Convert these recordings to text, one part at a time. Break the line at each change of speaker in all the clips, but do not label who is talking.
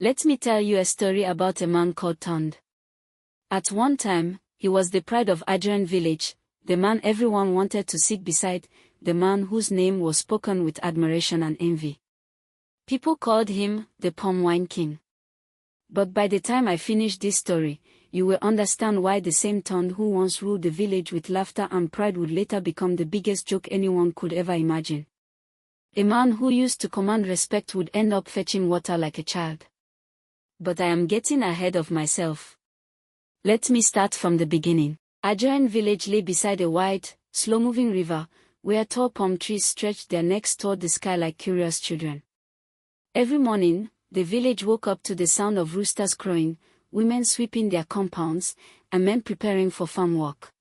Let me tell you a story about a man called Tond. At one time, he was the pride of Adjeren village, the man everyone wanted to sit beside, the man whose name was spoken with admiration and envy. People called him the palm wine king. But by the time I finish this story, you will understand why the same Tond who once ruled the village with laughter and pride would later become the biggest joke anyone could ever imagine. A man who used to command respect would end up fetching water like a child. But I am getting ahead of myself. Let me start from the beginning. Adjeren village lay beside a wide, slow-moving river, where tall palm trees stretched their necks toward the sky like curious children. Every morning, the village woke up to the sound of roosters crowing, women sweeping their compounds, and men preparing for farm work.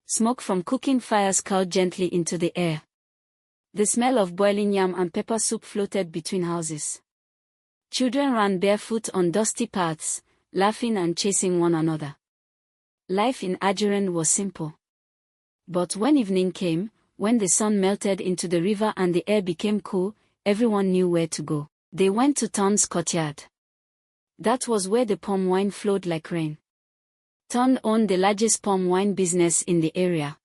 Smoke from cooking fires curled gently into the air. The smell of boiling yam and pepper soup floated between houses. Children ran barefoot on dusty paths, laughing and chasing one another. Life in Adjeren was simple. But when evening came, when the sun melted into the river and the air became cool, everyone knew where to go. They went to Tond's courtyard. That was where the palm wine flowed like rain. Tond owned the largest palm wine business in the area.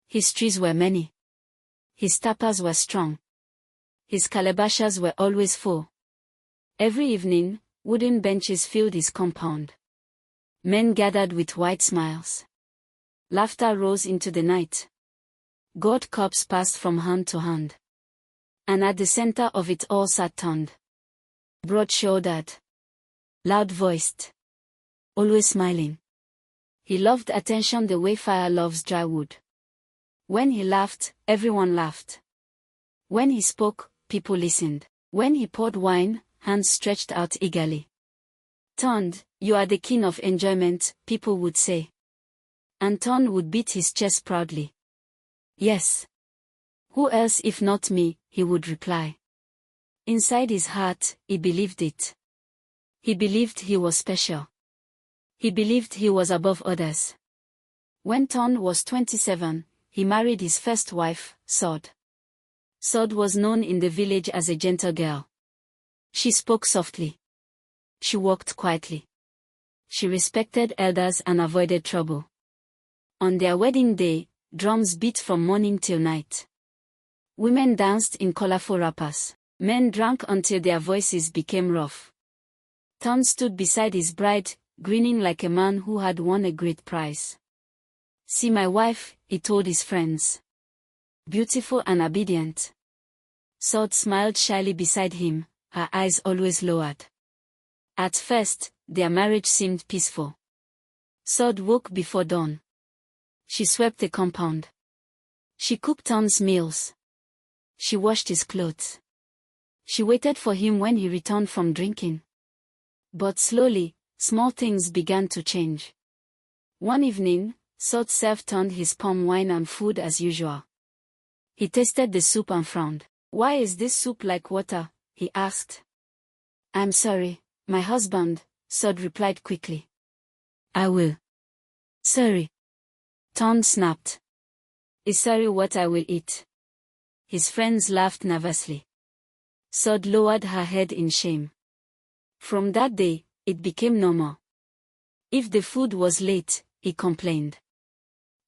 His trees were many. His tappers were strong. His calabashes were always full. Every evening, wooden benches filled his compound. Men gathered with wide smiles. Laughter rose into the night. Gold cups passed from hand to hand. And at the center of it all sat Tond. Broad-shouldered. Loud-voiced. Always smiling. He loved attention the way fire loves dry wood. When he laughed, everyone laughed. When he spoke, people listened. When he poured wine, hands stretched out eagerly. Tond, you are the king of enjoyment, people would say. And Tond would beat his chest proudly. Yes. Who else if not me, he would reply. Inside his heart, he believed it. He believed he was special. He believed he was above others. When Tond was 27, he married his first wife, Sod. Sod was known in the village as a gentle girl. She spoke softly. She walked quietly. She respected elders and avoided trouble. On their wedding day, drums beat from morning till night. Women danced in colorful wrappers. Men drank until their voices became rough. Tond stood beside his bride, grinning like a man who had won a great prize. See my wife, he told his friends. Beautiful and obedient. Sod smiled shyly beside him, her eyes always lowered. At first, their marriage seemed peaceful. Sod woke before dawn. She swept the compound. She cooked Tond's meals. She washed his clothes. She waited for him when he returned from drinking. But slowly, small things began to change. One evening, Sod served Tond his palm wine and food as usual. He tasted the soup and frowned. Why is this soup like water? He asked. I'm sorry, my husband, Sod replied quickly. I will. Sorry. Tond snapped. Is sorry what I will eat? His friends laughed nervously. Sod lowered her head in shame. From that day, it became normal. If the food was late, he complained.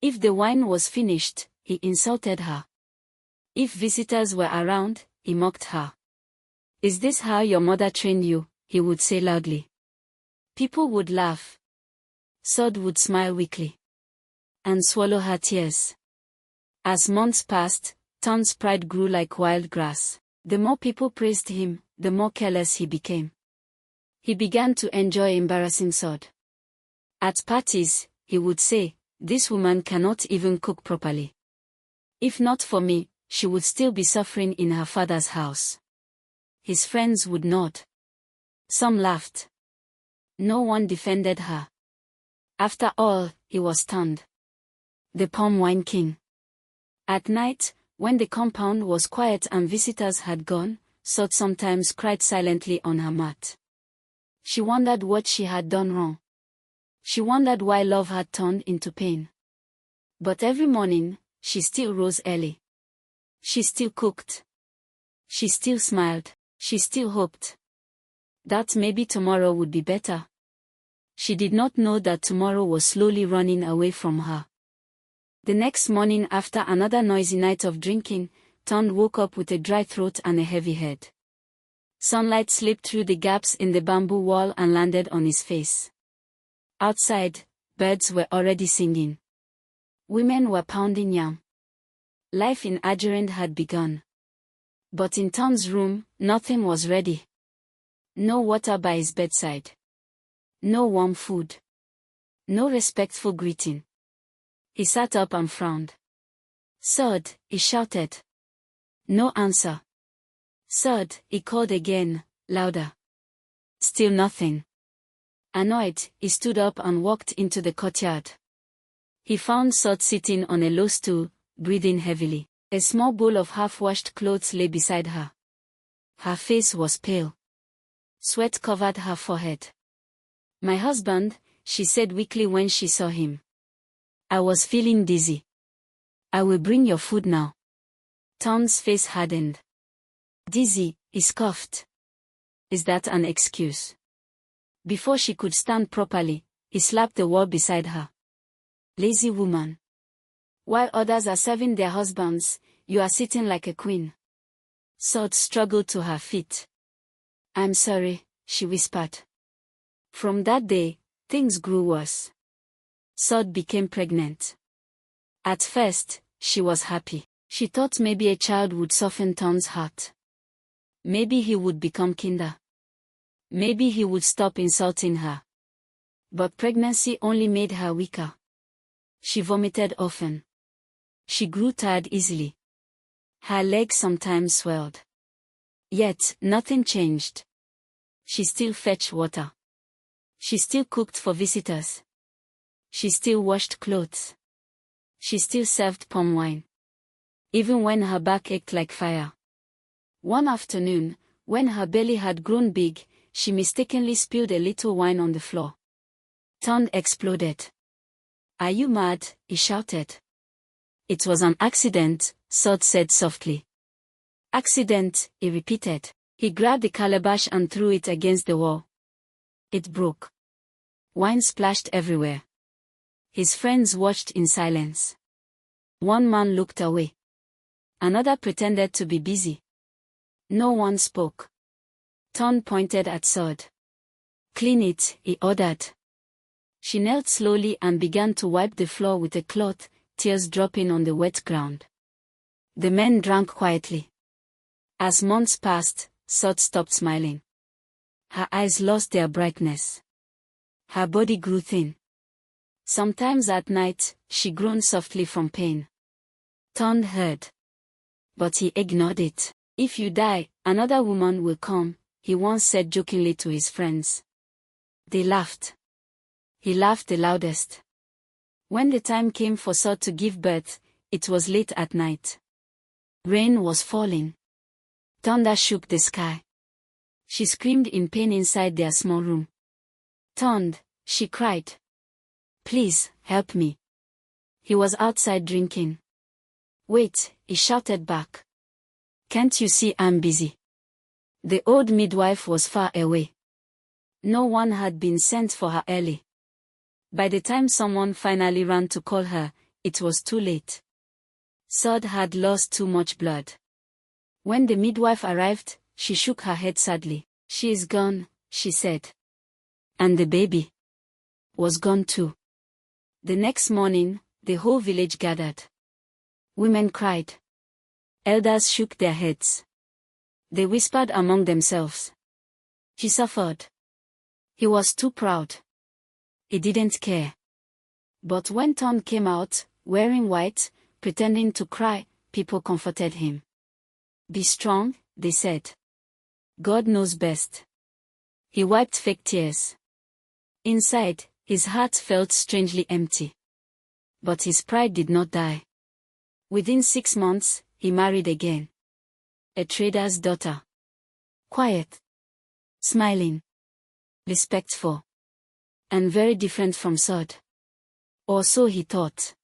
If the wine was finished, he insulted her. If visitors were around, he mocked her. Is this how your mother trained you? He would say loudly. People would laugh. Sod would smile weakly. And swallow her tears. As months passed, Tond's pride grew like wild grass. The more people praised him, the more careless he became. He began to enjoy embarrassing Sod. At parties, he would say, this woman cannot even cook properly. If not for me, she would still be suffering in her father's house. His friends would nod. Some laughed. No one defended her. After all, he was Tond, the palm wine king. At night, when the compound was quiet and visitors had gone, Sod sometimes cried silently on her mat. She wondered what she had done wrong. She wondered why love had turned into pain. But every morning, she still rose early. She still cooked. She still smiled. She still hoped. That maybe tomorrow would be better. She did not know that tomorrow was slowly running away from her. The next morning, after another noisy night of drinking, Tond woke up with a dry throat and a heavy head. Sunlight slipped through the gaps in the bamboo wall and landed on his face. Outside, birds were already singing. Women were pounding yam. Life in Adjurand had begun. But in Tond's room, nothing was ready. No water by his bedside. No warm food. No respectful greeting. He sat up and frowned. "Sod," he shouted. No answer. "Sod," he called again, louder. Still nothing. Annoyed, he stood up and walked into the courtyard. He found Sod sitting on a low stool, breathing heavily. A small bowl of half-washed clothes lay beside her. Her face was pale. Sweat covered her forehead. "My husband," she said weakly when she saw him. "I was feeling dizzy. I will bring your food now." Tond's face hardened. "Dizzy," he scoffed. "Is that an excuse?" Before she could stand properly, he slapped the wall beside her. "Lazy woman. While others are serving their husbands, you are sitting like a queen." Sod struggled to her feet. "I'm sorry," she whispered. From that day, things grew worse. Sod became pregnant. At first, she was happy. She thought maybe a child would soften Tond's heart. Maybe he would become kinder. Maybe he would stop insulting her. But pregnancy only made her weaker. She vomited often. She grew tired easily. Her legs sometimes swelled. Yet, nothing changed. She still fetched water. She still cooked for visitors. She still washed clothes. She still served palm wine. Even when her back ached like fire. One afternoon, when her belly had grown big, she mistakenly spilled a little wine on the floor. Tond exploded. "Are you mad?" he shouted. "It was an accident," Sod said softly. "Accident," he repeated. He grabbed the calabash and threw it against the wall. It broke. Wine splashed everywhere. His friends watched in silence. One man looked away. Another pretended to be busy. No one spoke. Tond pointed at Sod. "Clean it," he ordered. She knelt slowly and began to wipe the floor with a cloth, tears dropping on the wet ground. The men drank quietly. As months passed, Sod stopped smiling. Her eyes lost their brightness. Her body grew thin. Sometimes at night, she groaned softly from pain. Tond heard. But he ignored it. "If you die, another woman will come," he once said jokingly to his friends. They laughed. He laughed the loudest. When the time came for Sod to give birth, it was late at night. Rain was falling. Thunder shook the sky. She screamed in pain inside their small room. "Tond," she cried. "Please, help me." He was outside drinking. "Wait," he shouted back. "Can't you see I'm busy?" The old midwife was far away. No one had been sent for her early. By the time someone finally ran to call her, it was too late. Sod had lost too much blood. When the midwife arrived, she shook her head sadly. "She is gone," she said. And the baby was gone too. The next morning, the whole village gathered. Women cried. Elders shook their heads. They whispered among themselves. He suffered. He was too proud. He didn't care. But when Tond came out, wearing white, pretending to cry, people comforted him. "Be strong," they said. "God knows best." He wiped fake tears. Inside, his heart felt strangely empty. But his pride did not die. Within 6 months, he married again. A trader's daughter. Quiet. Smiling. Respectful. And very different from Sod. Or so he thought.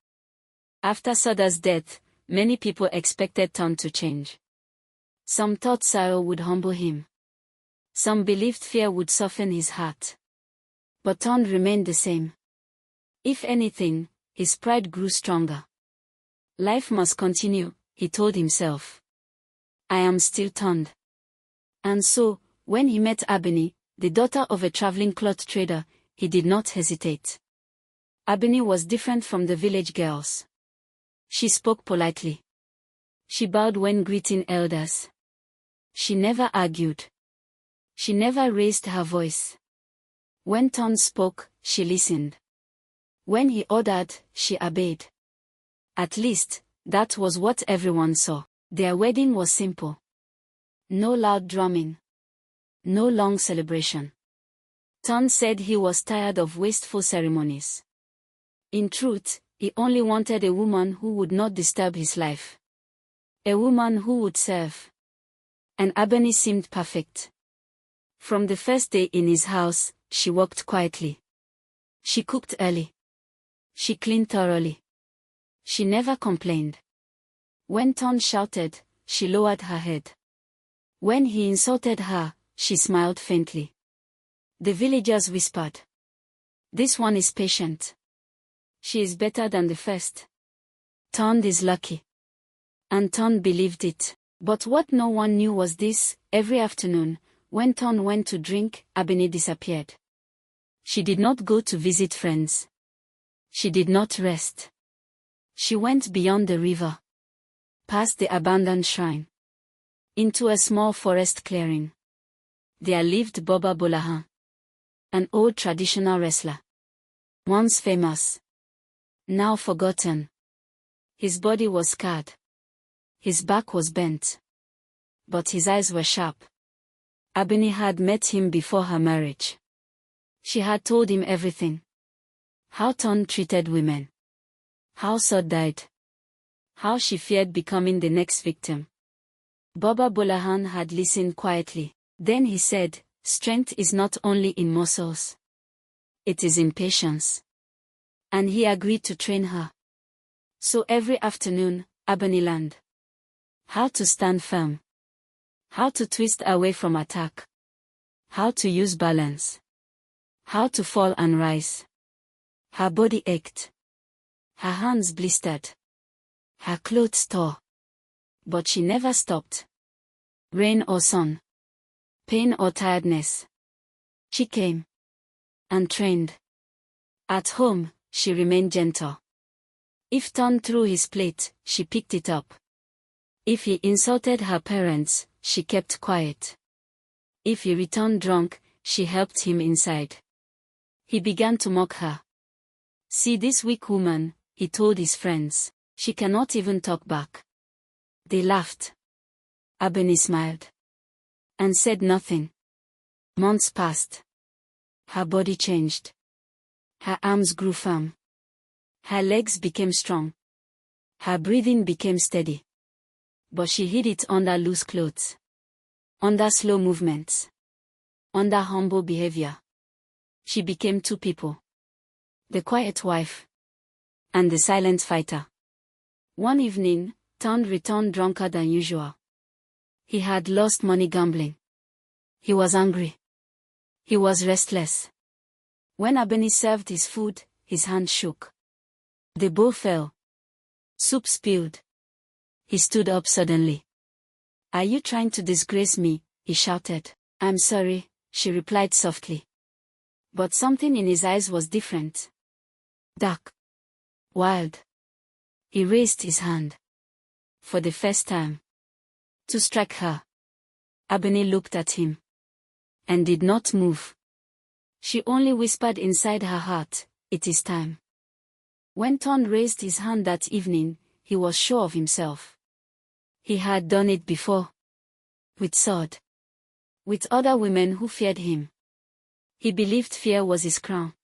After Sod's death, many people expected Tond to change. Some thought sorrow would humble him. Some believed fear would soften his heart. But Ton remained the same. If anything, his pride grew stronger. Life must continue, he told himself. I am still Ton. And so, when he met Ebony, the daughter of a traveling cloth trader, he did not hesitate. Ebony was different from the village girls. She spoke politely. She bowed when greeting elders. She never argued. She never raised her voice. When Ton spoke, she listened. When he ordered, she obeyed. At least, that was what everyone saw. Their wedding was simple. No loud drumming. No long celebration. Ton said he was tired of wasteful ceremonies. In truth, he only wanted a woman who would not disturb his life. A woman who would serve. And Ebony seemed perfect. From the first day in his house, she worked quietly. She cooked early. She cleaned thoroughly. She never complained. When Ton shouted, she lowered her head. When he insulted her, she smiled faintly. The villagers whispered. This one is patient. She is better than the first. Ton is lucky. And Ton believed it. But what no one knew was this: every afternoon, when Ton went to drink, Ebony disappeared. She did not go to visit friends. She did not rest. She went beyond the river. Past the abandoned shrine. Into a small forest clearing. There lived Boba Bolahan. An old traditional wrestler. Once famous. Now forgotten. His body was scarred. His back was bent. But his eyes were sharp. Ebony had met him before her marriage. She had told him everything. How Ton treated women. How Sod died. How she feared becoming the next victim. Boba Bolahan had listened quietly. Then he said, strength is not only in muscles. It is in patience. And he agreed to train her. So every afternoon, Ebony learned how to stand firm. How to twist away from attack. How to use balance. How to fall and rise. Her body ached. Her hands blistered. Her clothes tore. But she never stopped. Rain or sun. Pain or tiredness. She came. And trained. At home, she remained gentle. If Ton threw his plate, she picked it up. If he insulted her parents, she kept quiet. If he returned drunk, she helped him inside. He began to mock her. See this weak woman, he told his friends. She cannot even talk back. They laughed. Ebony smiled. And said nothing. Months passed. Her body changed. Her arms grew firm. Her legs became strong. Her breathing became steady. But she hid it under loose clothes. Under slow movements. Under humble behavior. She became two people. The quiet wife. And the silent fighter. One evening, Ton returned drunker than usual. He had lost money gambling. He was angry. He was restless. When Ebony served his food, his hand shook. The bowl fell. Soup spilled. He stood up suddenly. Are you trying to disgrace me? He shouted. I'm sorry, she replied softly. But something in his eyes was different. Dark. Wild. He raised his hand. For the first time. To strike her. Ebony looked at him. And did not move. She only whispered inside her heart, it is time. When Ton raised his hand that evening, he was sure of himself. He had done it before. With sword. With other women who feared him. He believed fear was his crown.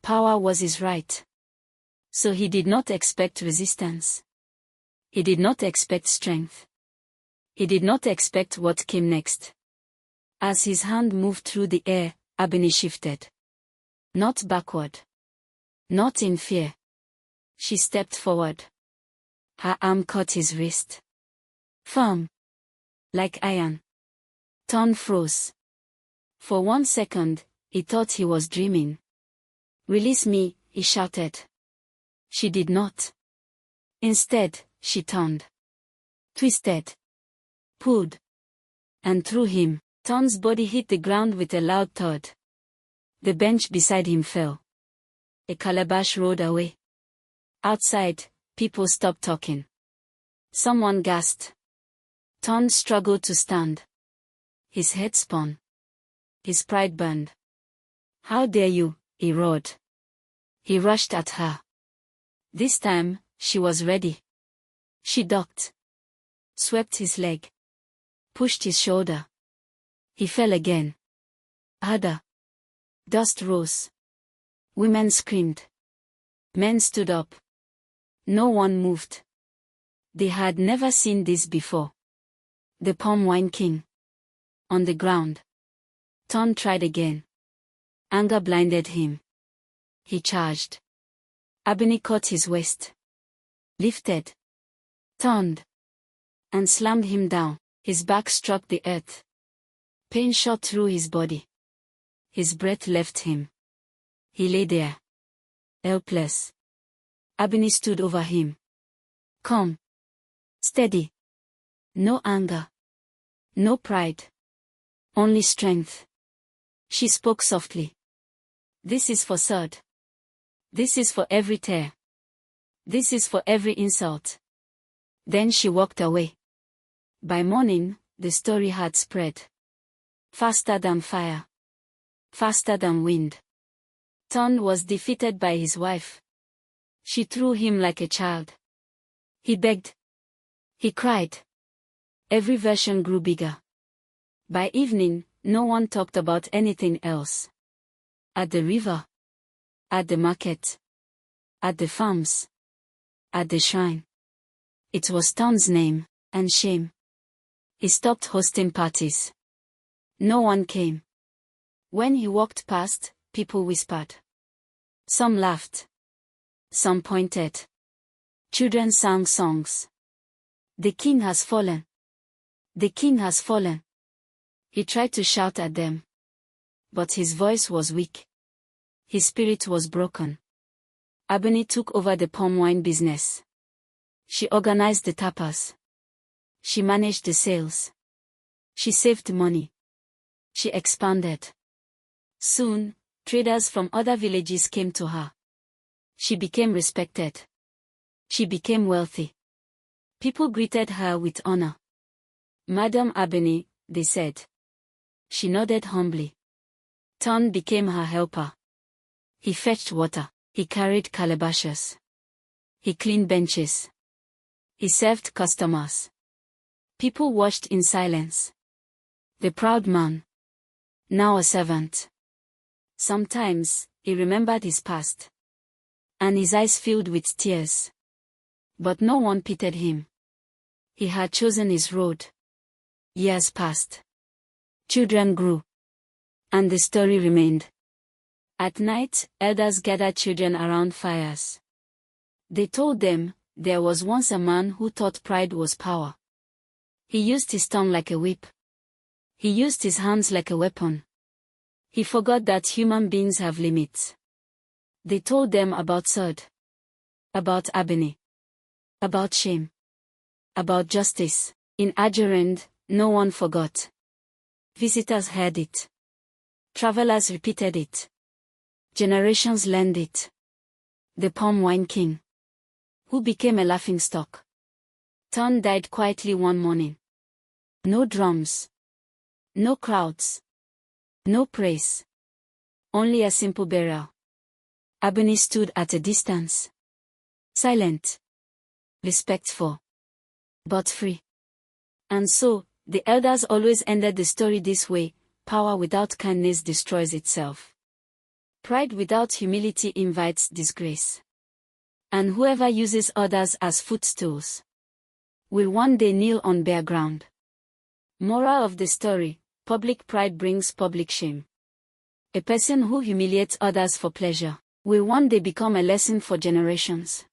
Power was his right. So he did not expect resistance. He did not expect strength. He did not expect what came next. As his hand moved through the air, Ebony shifted. Not backward. Not in fear. She stepped forward. Her arm caught his wrist. Firm. Like iron. Ton froze. For 1 second, he thought he was dreaming. "Release me," he shouted. She did not. Instead, she turned, twisted, pulled, and threw him. Ton's body hit the ground with a loud thud. The bench beside him fell. A calabash rolled away. Outside, people stopped talking. Someone gasped. Ton struggled to stand. His head spun. His pride burned. "How dare you," he roared. He rushed at her. This time, she was ready. She ducked, swept his leg, pushed his shoulder. He fell again. Harder. Dust rose. Women screamed. Men stood up. No one moved. They had never seen this before. The palm wine king. On the ground. Ton tried again. Anger blinded him. He charged. Ebony caught his waist. Lifted. Turned. And slammed him down. His back struck the earth. Pain shot through his body. His breath left him. He lay there. Helpless. Ebony stood over him. "Calm. Steady. No anger. No pride. Only strength." She spoke softly. "This is for Sud. This is for every tear. This is for every insult." Then she walked away. By morning, the story had spread. Faster than fire. Faster than wind. Ton was defeated by his wife. She threw him like a child. He begged. He cried. Every version grew bigger. By evening, no one talked about anything else. At the river. At the market. At the farms. At the shrine. It was Ton's name, and shame. He stopped hosting parties. No one came. When he walked past, people whispered. Some laughed. Some pointed. Children sang songs. "The king has fallen. The king has fallen." He tried to shout at them. But his voice was weak. His spirit was broken. Ebony took over the palm wine business. She organized the tapas. She managed the sales. She saved money. She expanded. Soon, traders from other villages came to her. She became respected. She became wealthy. People greeted her with honor. "Madam Ebony," they said. She nodded humbly. Ton became her helper. He fetched water. He carried calabashes. He cleaned benches. He served customers. People watched in silence. The proud man. Now a servant. Sometimes, he remembered his past. And his eyes filled with tears. But no one pitied him. He had chosen his road. Years passed. Children grew. And the story remained. At night, elders gathered children around fires. They told them, there was once a man who thought pride was power. He used his tongue like a whip. He used his hands like a weapon. He forgot that human beings have limits. They told them about Sud. About Ebony. About shame. About justice. In Agerend, no one forgot. Visitors heard it. Travelers repeated it. Generations learned it. The palm wine king. Who became a laughingstock. Ton died quietly one morning. No drums. No crowds. No praise. Only a simple burial. Ebony stood at a distance. Silent. Respectful. But free. And so, the elders always ended the story this way: power without kindness destroys itself. Pride without humility invites disgrace. And whoever uses others as footstools will one day kneel on bare ground. Moral of the story: public pride brings public shame. A person who humiliates others for pleasure will one day become a lesson for generations.